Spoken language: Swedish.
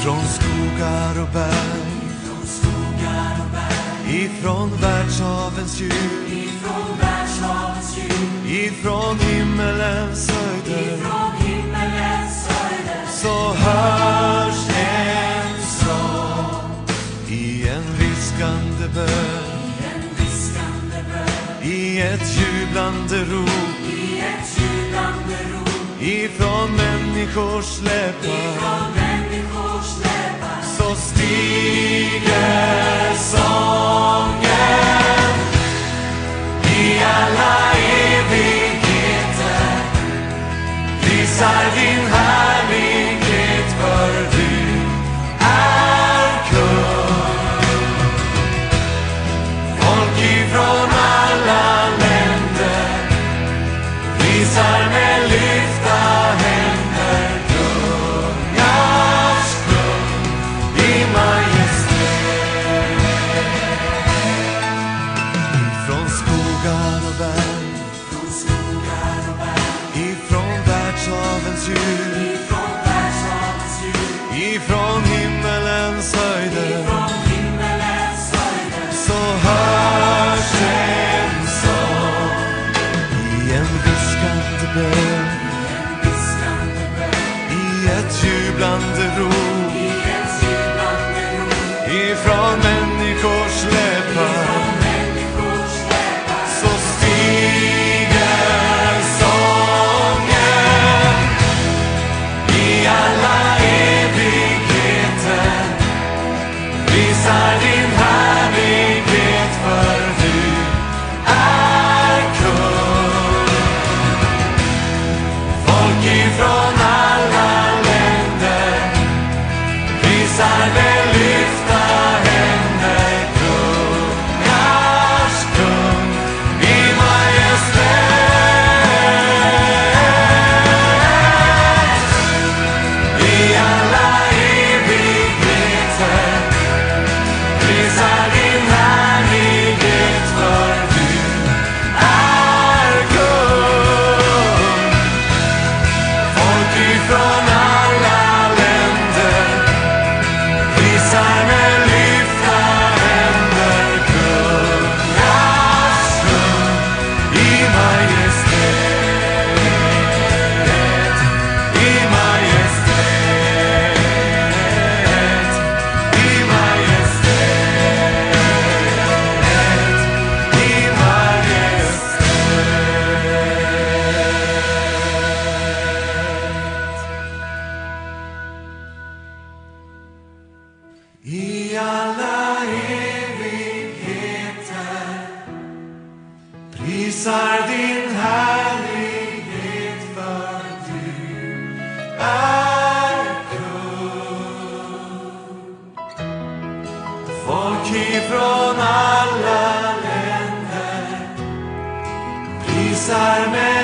Ifrån skogar och berg, ifrån världshavens djup, ifrån himmelens höjder, så hörs en sång i en viskande bön, i ett jublande rop, ifrån människors läppar, så stiger sången i alla evigheter. Prisar din härlighet, för du är kung. Folk ifrån alla länder prisar med lyfta händer kungars kung i majestät. Ifrån skogar och berg, ifrån världshavens djup, ifrån himmelens höjder, så hörs en sång i en viskande bön, i ett jublande rop, ifrån människors läppar, så stiger sången i alla evigheter. Prisar din härlighet, för du är kung. Folk ifrån alla länder prisar med lyfta händer kungars kung i majestät. I alla evigheter prisar din härlighet, för du är kung. Folk ifrån alla länder prisar med lyfta händer kungars kung i majestät, i majestät, i majestät, i majestät. I alla evigheter prisar din härlighet, för du är kung. Folk ifrån alla länder prisar med